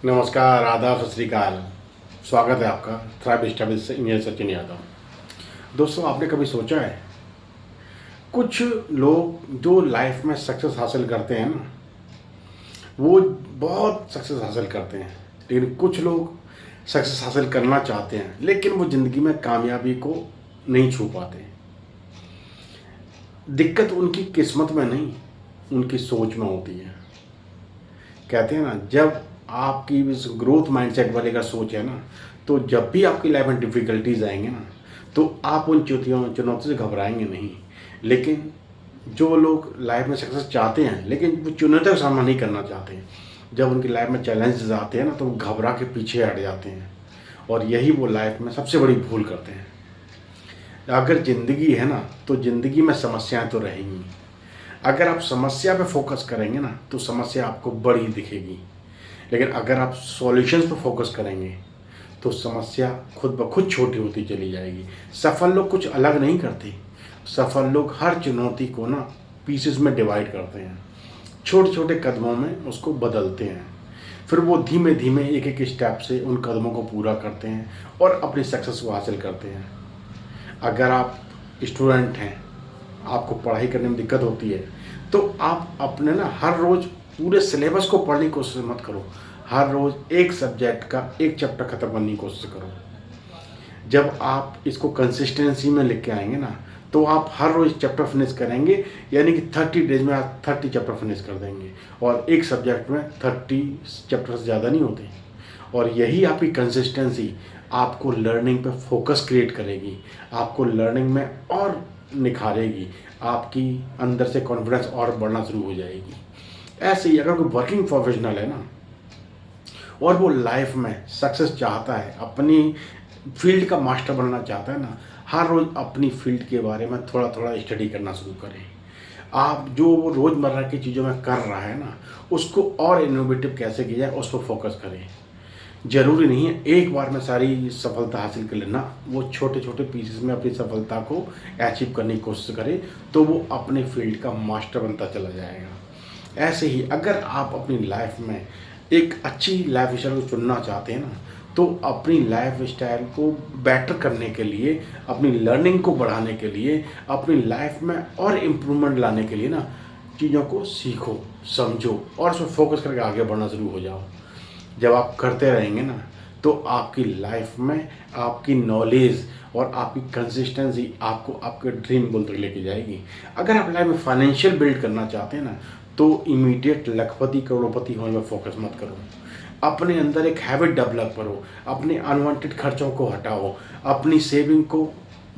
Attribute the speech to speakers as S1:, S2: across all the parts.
S1: नमस्कार, आदाब, सत श्री अकाल। स्वागत है आपका थ्राइव स्टडीज से इंजीनियर सचिन यादव। दोस्तों, आपने कभी सोचा है कुछ लोग जो लाइफ में सक्सेस हासिल करते हैं ना, वो बहुत सक्सेस हासिल करते हैं, लेकिन कुछ लोग सक्सेस हासिल करना चाहते हैं लेकिन वो ज़िंदगी में कामयाबी को नहीं छू पाते। दिक्कत उनकी किस्मत में नहीं, उनकी सोच में होती है। कहते हैं ना, जब आपकी इस ग्रोथ माइंडसेट वाली अगर सोच है ना, तो जब भी आपकी लाइफ में डिफ़िकल्टीज आएंगे ना, तो आप उन चुनौतियों से घबराएंगे नहीं। लेकिन जो लोग लाइफ में सक्सेस चाहते हैं लेकिन वो चुनौतियों का सामना नहीं करना चाहते हैं, जब उनकी लाइफ में चैलेंजेस आते हैं ना, तो वो घबरा के पीछे हट जाते हैं, और यही वो लाइफ में सबसे बड़ी भूल करते हैं। अगर ज़िंदगी है ना, तो ज़िंदगी में समस्याएं तो रहेंगी। अगर आप समस्या पे फोकस करेंगे ना, तो समस्या आपको बड़ी दिखेगी, लेकिन अगर आप सॉल्यूशंस पर फोकस करेंगे तो समस्या खुद ब खुद छोटी होती चली जाएगी। सफल लोग कुछ अलग नहीं करते, सफल लोग हर चुनौती को ना पीसेस में डिवाइड करते हैं, छोटे छोटे कदमों में उसको बदलते हैं, फिर वो धीमे धीमे एक एक स्टेप से उन कदमों को पूरा करते हैं और अपनी सक्सेस को हासिल करते हैं। अगर आप स्टूडेंट हैं, आपको पढ़ाई करने में दिक्कत होती है, तो आप अपने ना हर रोज़ पूरे सिलेबस को पढ़ने की कोशिश मत करो। हर रोज़ एक सब्जेक्ट का एक चैप्टर ख़त्म करने की कोशिश करो। जब आप इसको कंसिस्टेंसी में लेके आएंगे ना, तो आप हर रोज़ चैप्टर फिनिश करेंगे, यानी कि 30 डेज में आप 30 चैप्टर फिनिश कर देंगे। और एक सब्जेक्ट में 30 चैप्टर से ज़्यादा नहीं होते। और यही आपकी कंसिस्टेंसी आपको लर्निंग पे फोकस क्रिएट करेगी, आपको लर्निंग में और निखारेगी, आपकी अंदर से कॉन्फिडेंस और बढ़ना शुरू हो जाएगी। ऐसे ही अगर कोई वर्किंग प्रोफेशनल है ना, और वो लाइफ में सक्सेस चाहता है, अपनी फील्ड का मास्टर बनना चाहता है ना, हर रोज़ अपनी फील्ड के बारे में थोड़ा थोड़ा स्टडी करना शुरू करें। आप जो वो रोज़मर्रा की चीज़ों में कर रहा है ना, उसको और इनोवेटिव कैसे किया जाए उस पर फोकस करें। ज़रूरी नहीं है एक बार में सारी सफलता हासिल कर लेना, वो छोटे छोटे पीसेस में अपनी सफलता को अचीव करने की कोशिश करें, तो वो अपने फील्ड का मास्टर बनता चला जाएगा। ऐसे ही अगर आप अपनी लाइफ में एक अच्छी लाइफ स्टाइल को चुनना चाहते हैं ना, तो अपनी लाइफ स्टाइल को बेटर करने के लिए, अपनी लर्निंग को बढ़ाने के लिए, अपनी लाइफ में और इम्प्रूवमेंट लाने के लिए ना, चीज़ों को सीखो, समझो और उस पर फोकस करके आगे बढ़ना शुरू हो जाओ। जब आप करते रहेंगे ना, तो आपकी लाइफ में आपकी नॉलेज और आपकी कंसिस्टेंसी आपको आपके ड्रीम गोल तक लेके जाएगी। अगर आप लाइफ में फाइनेंशियल बिल्ड करना चाहते हैं ना, तो इमीडिएट लखपति करोड़पति होने में फोकस मत करो। अपने अंदर एक हैबिट डेवलप करो, अपने अनवांटेड खर्चों को हटाओ, अपनी सेविंग को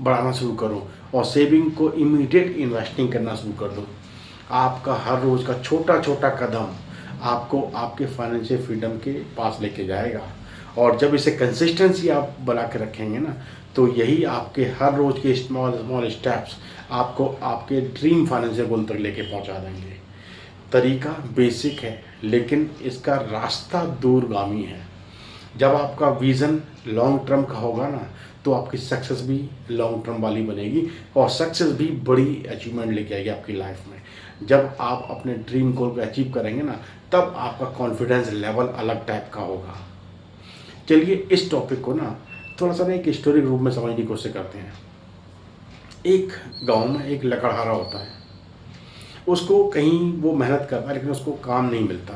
S1: बढ़ाना शुरू करो और सेविंग को इमीडिएट इन्वेस्टिंग करना शुरू कर दो। आपका हर रोज़ का छोटा छोटा कदम आपको आपके फाइनेंशियल फ्रीडम के पास लेके जाएगा। और जब इसे कंसिस्टेंसी आप बना के रखेंगे ना, तो यही आपके हर रोज़ के स्मॉल स्मॉल स्टेप्स आपको आपके ड्रीम फाइनेंशियल गोल तक लेके पहुंचा देंगे। तरीका बेसिक है, लेकिन इसका रास्ता दूरगामी है। जब आपका विज़न लॉन्ग टर्म का होगा ना, तो आपकी सक्सेस भी लॉन्ग टर्म वाली बनेगी और सक्सेस भी बड़ी अचीवमेंट लेके आएगी आपकी लाइफ में। जब आप अपने ड्रीम गोल को अचीव करेंगे ना, तब आपका कॉन्फिडेंस लेवल अलग टाइप का होगा। चलिए इस टॉपिक को ना थोड़ा सा ना एक स्टोरी रूप में समझने की कोशिश करते हैं। एक गांव में एक लकड़हारा होता है, उसको कहीं वो मेहनत करता है लेकिन उसको काम नहीं मिलता।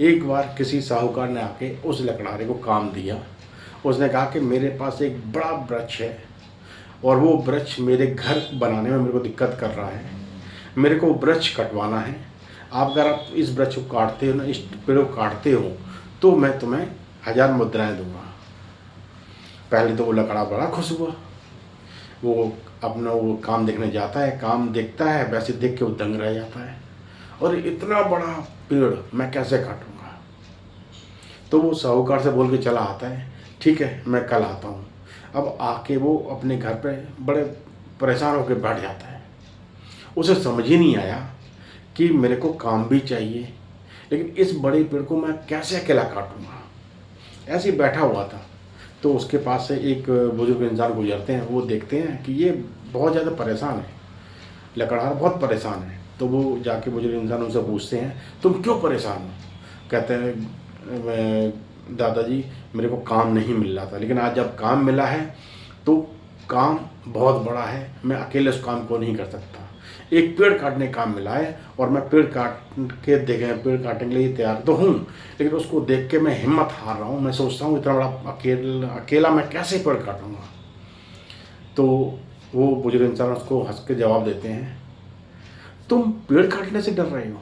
S1: एक बार किसी साहूकार ने आके उस लकड़हारे को काम दिया। उसने कहा कि मेरे पास एक बड़ा वृक्ष है और वो वृक्ष मेरे घर बनाने में मेरे को दिक्कत कर रहा है, मेरे को वृक्ष कटवाना है। अगर आप इस वृक्ष को काटते हो ना, इस पेड़ को काटते हो, तो मैं तुम्हें 1000 मुद्राएं दूंगा। पहले तो वो लकड़ा बड़ा खुश हुआ, वो अपना वो काम देखने जाता है, काम देखता है, वैसे देख के वो दंग रह जाता है, और इतना बड़ा पेड़ मैं कैसे काटूंगा। तो वो साहूकार से बोल के चला आता है, ठीक है मैं कल आता हूँ। अब आके वो अपने घर पे बड़े परेशान होकर बैठ जाता है। उसे समझ ही नहीं आया कि मेरे को काम भी चाहिए, लेकिन इस बड़े पेड़ को मैं कैसे अकेला काटूंगा। ऐसे ही बैठा हुआ था, तो उसके पास से एक बुजुर्ग इंसान गुजरते हैं। वो देखते हैं कि ये बहुत ज़्यादा परेशान है, लकड़हारा बहुत परेशान है। तो वो जाके बुजुर्ग इंसान उनसे पूछते हैं, तुम क्यों परेशान हो। कहते हैं दादाजी मेरे को काम नहीं मिल रहा था, लेकिन आज जब काम मिला है तो काम बहुत बड़ा है, मैं अकेले उस काम को नहीं कर सकता। एक पेड़ काटने का काम मिला है और मैं पेड़ काटने के लिए तैयार तो हूँ, लेकिन उसको देख के मैं हिम्मत हार रहा हूँ। मैं सोचता हूँ इतना बड़ा अकेला मैं कैसे पेड़ काटूँगा। तो वो बुजुर्ग इंसान उसको हंस के जवाब देते हैं, तुम पेड़ काटने से डर रहे हो,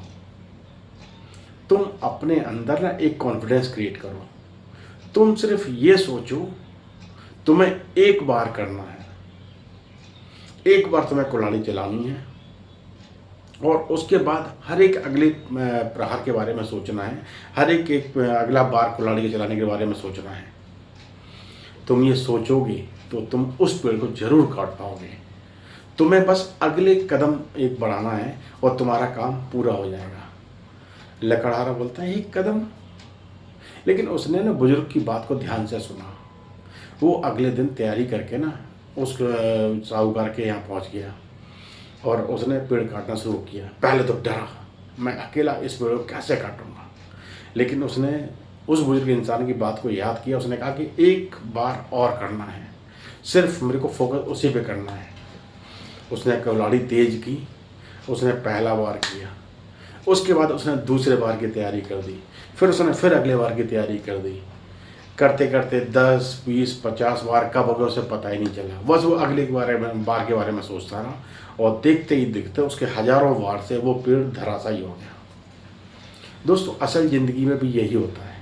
S1: तुम अपने अंदर ना एक कॉन्फिडेंस क्रिएट करो। तुम सिर्फ ये सोचो तुम्हें एक बार करना है, एक बार तुम्हें कुल्हाड़ी चलानी है और उसके बाद हर एक अगले प्रहार के बारे में सोचना है, हर एक अगला बार कुल्हाड़ी के चलाने के बारे में सोचना है। तुम ये सोचोगे तो तुम उस पेड़ को जरूर काट पाओगे। तुम्हें बस अगले कदम एक बढ़ाना है और तुम्हारा काम पूरा हो जाएगा। लकड़हारा बोलता है एक कदम, लेकिन उसने ना बुजुर्ग की बात को ध्यान से सुना। वो अगले दिन तैयारी करके ना उस साहूकार के यहाँ पहुँच गया और उसने पेड़ काटना शुरू किया। पहले तो डरा, मैं अकेला इस पेड़ को कैसे काटूंगा, लेकिन उसने उस बुजुर्ग इंसान की बात को याद किया। उसने कहा कि एक बार और करना है, सिर्फ मेरे को फोकस उसी पे करना है। उसने कुल्हाड़ी तेज की, उसने पहला बार किया, उसके बाद उसने दूसरे बार की तैयारी कर दी, फिर उसने फिर अगले बार की तैयारी कर दी। करते करते 10, 20, 50 बार कब हो गया उसे पता ही नहीं चला। बस वो अगले बार के बारे में सोचता रहा और देखते ही देखते उसके हजारों बार से वो पेड़ धराशायी हो गया। दोस्तों, असल ज़िंदगी में भी यही होता है।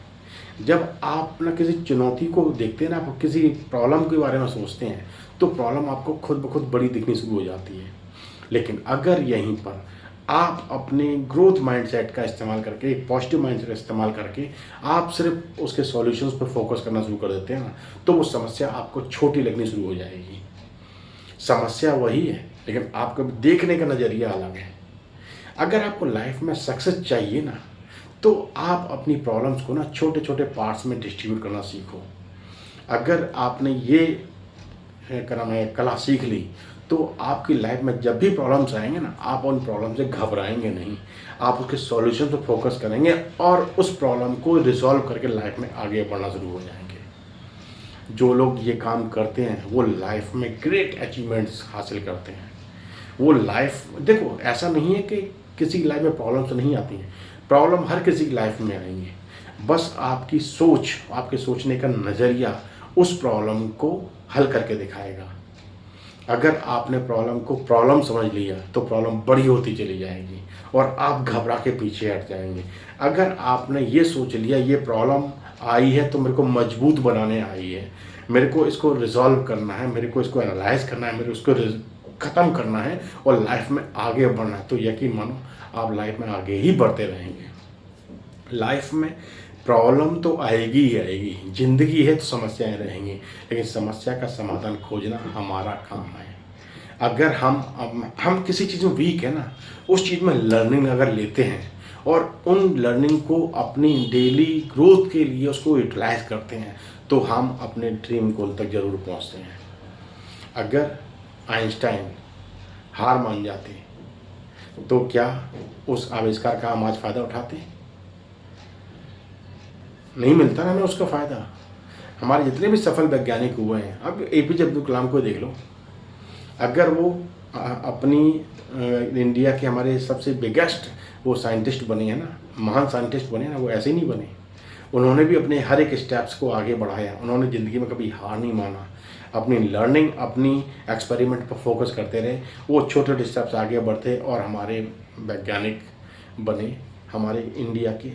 S1: जब आप ना किसी चुनौती को देखते हैं ना, आप किसी प्रॉब्लम के बारे में सोचते हैं तो प्रॉब्लम आपको खुद ब खुद बड़ी दिखनी शुरू हो जाती है। लेकिन अगर यहीं पर आप अपने ग्रोथ माइंडसेट का इस्तेमाल करके, एक पॉजिटिव माइंडसेट का इस्तेमाल करके आप सिर्फ उसके सॉल्यूशंस पर फोकस करना शुरू कर देते हैं ना, तो वो समस्या आपको छोटी लगनी शुरू हो जाएगी। समस्या वही है, लेकिन आपको देखने का नज़रिया अलग है। अगर आपको लाइफ में सक्सेस चाहिए ना, तो आप अपनी प्रॉब्लम्स को ना छोटे छोटे पार्ट्स में डिस्ट्रीब्यूट करना सीखो। अगर आपने ये कला सीख ली तो आपकी लाइफ में जब भी प्रॉब्लम्स आएंगे ना, आप उन प्रॉब्लम से घबराएंगे नहीं, आप उसके सॉल्यूशन पर फोकस करेंगे और उस प्रॉब्लम को रिजॉल्व करके लाइफ में आगे बढ़ना शुरू हो जाएंगे। जो लोग ये काम करते हैं वो लाइफ में ग्रेट अचीवमेंट्स हासिल करते हैं। वो लाइफ, देखो ऐसा नहीं है कि किसी की लाइफ में प्रॉब्लम्स नहीं आती हैं, प्रॉब्लम हर किसी की लाइफ में आएंगे। बस आपकी सोच, आपके सोचने का नज़रिया उस प्रॉब्लम को हल करके दिखाएगा। अगर आपने प्रॉब्लम को प्रॉब्लम समझ लिया तो प्रॉब्लम बड़ी होती चली जाएगी और आप घबरा के पीछे हट जाएंगे। अगर आपने ये सोच लिया ये प्रॉब्लम आई है तो मेरे को मजबूत बनाने आई है, मेरे को इसको रिजॉल्व करना है, मेरे को इसको एनालाइज करना है, मेरे को इसको ख़त्म करना है और लाइफ में आगे बढ़ना है, तो यकीन मानो आप लाइफ में आगे ही बढ़ते रहेंगे। लाइफ में प्रॉब्लम तो आएगी ही आएगी, ज़िंदगी है तो समस्याएं रहेंगी, लेकिन समस्या का समाधान खोजना हमारा काम है। अगर हम किसी चीज़ में वीक है ना, उस चीज़ में लर्निंग अगर लेते हैं और उन लर्निंग को अपनी डेली ग्रोथ के लिए उसको यूटिलाइज करते हैं तो हम अपने ड्रीम गोल तक ज़रूर पहुंचते हैं। अगर आइंस्टाइन हार मान जाते तो क्या उस आविष्कार का हम आज फ़ायदा उठाते? नहीं मिलता ना हमें उसका फ़ायदा। हमारे जितने भी सफल वैज्ञानिक हुए हैं, अब एपीजे अब्दुल कलाम को देख लो, अगर वो अपनी इंडिया के हमारे सबसे बिगेस्ट वो साइंटिस्ट बने हैं ना, महान साइंटिस्ट बने ना, वो ऐसे ही नहीं बने। उन्होंने भी अपने हर एक स्टेप्स को आगे बढ़ाया, उन्होंने ज़िंदगी में कभी हार नहीं माना, अपनी लर्निंग, अपनी एक्सपेरिमेंट पर फोकस करते रहे, वो छोटे छोटे स्टेप्स आगे बढ़ते और हमारे वैज्ञानिक बने, हमारे इंडिया के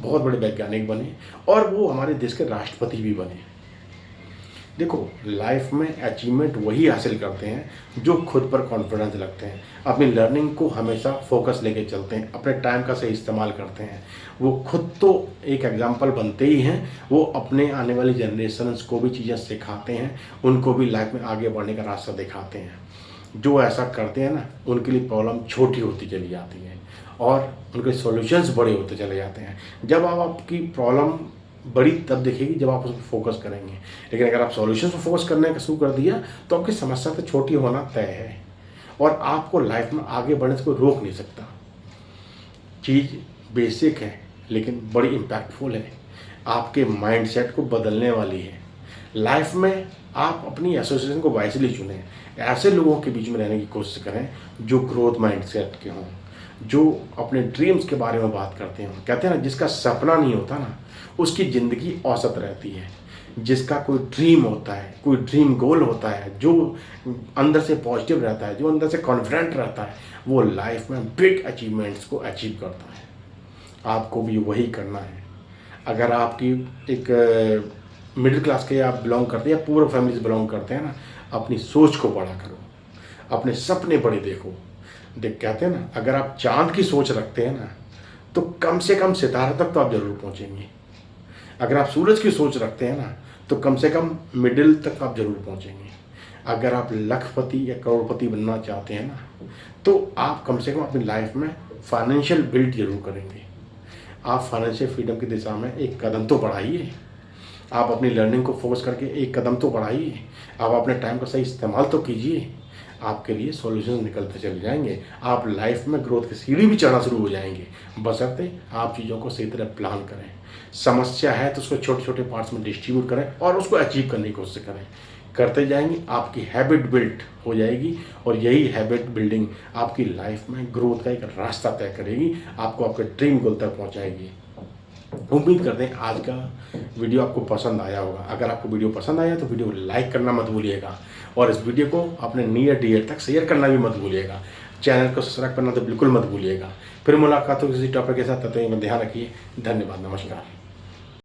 S1: बहुत बड़े वैज्ञानिक बने और वो हमारे देश के राष्ट्रपति भी बने। देखो, लाइफ में अचीवमेंट वही हासिल करते हैं जो खुद पर कॉन्फिडेंस रखते हैं, अपनी लर्निंग को हमेशा फोकस लेके चलते हैं, अपने टाइम का सही इस्तेमाल करते हैं। वो खुद तो एक एग्जाम्पल बनते ही हैं, वो अपने आने वाली जनरेशन्स को भी चीज़ें सिखाते हैं, उनको भी लाइफ में आगे बढ़ने का रास्ता दिखाते हैं। जो ऐसा करते हैं ना, उनके लिए प्रॉब्लम छोटी होती चली जाती है और उनके सॉल्यूशंस बड़े होते चले जाते हैं। जब आप आपकी प्रॉब्लम बड़ी तब दिखेगी जब आप उस पर फोकस करेंगे, लेकिन अगर आप सॉल्यूशन पर फोकस करने का शुरू कर दिया तो आपकी समस्या तो छोटी होना तय है और आपको लाइफ में आगे बढ़ने से कोई रोक नहीं सकता। चीज़ बेसिक है लेकिन बड़ी इम्पैक्टफुल है। आपके माइंडसेट को बदलने वाली है। लाइफ में आप अपनी एसोसिएशन को वाइजली चुनें। ऐसे लोगों के बीच में रहने की कोशिश करें जो ग्रोथ माइंडसेट के हों, जो अपने ड्रीम्स के बारे में बात करते हों। कहते हैं ना, जिसका सपना नहीं होता ना, उसकी ज़िंदगी औसत रहती है। जिसका कोई ड्रीम होता है, कोई ड्रीम गोल होता है, जो अंदर से पॉजिटिव रहता है, जो अंदर से कॉन्फिडेंट रहता है, वो लाइफ में बिग अचीवमेंट्स को अचीव करता है। आपको भी वही करना है। अगर आपकी एक मिडिल क्लास के आप बिलोंग करते हैं या पूर्व फैमिली से बिलोंग करते हैं ना, अपनी सोच को बड़ा करो, अपने सपने बड़े देखो। कहते हैं ना, अगर आप चांद की सोच रखते हैं ना, तो कम से कम सितारे तक तो आप जरूर पहुंचेंगे। अगर आप सूरज की सोच रखते हैं ना, तो कम से कम मिडिल तक आप जरूर पहुंचेंगे। अगर आप लखपति या करोड़पति बनना चाहते हैं ना, तो आप कम से कम अपनी लाइफ में फाइनेंशियल बिल्ड जरूर करेंगे। आप फाइनेंशियल फ्रीडम की दिशा में एक कदम तो बढ़ाइए। आप अपनी लर्निंग को फोकस करके एक कदम तो बढ़ाइए। आप अपने टाइम का सही इस्तेमाल तो कीजिए। आपके लिए सॉल्यूशन निकलते चले जाएंगे। आप लाइफ में ग्रोथ की सीढ़ी भी चढ़ना शुरू हो जाएंगे, बशर्ते आप चीज़ों को सही तरह प्लान करें। समस्या है तो उसको छोटे छोटे पार्ट्स में डिस्ट्रीब्यूट करें और उसको अचीव करने की कोशिश करें। करते जाएंगे, आपकी हैबिट बिल्ड हो जाएगी और यही हैबिट बिल्डिंग आपकी लाइफ में ग्रोथ का एक रास्ता तय करेगी, आपको आपके ड्रीम गोल तक पहुँचाएगी। उम्मीद करते हैं आज का वीडियो आपको पसंद आया होगा। अगर आपको वीडियो पसंद आया तो वीडियो को लाइक करना मत भूलिएगा और इस वीडियो को अपने नियर डियर तक शेयर करना भी मत भूलिएगा। चैनल को सब्सक्राइब करना तो बिल्कुल मत भूलिएगा। फिर मुलाकात हो किसी टॉपिक के साथ, तब तक ध्यान रखिए। धन्यवाद, नमस्कार।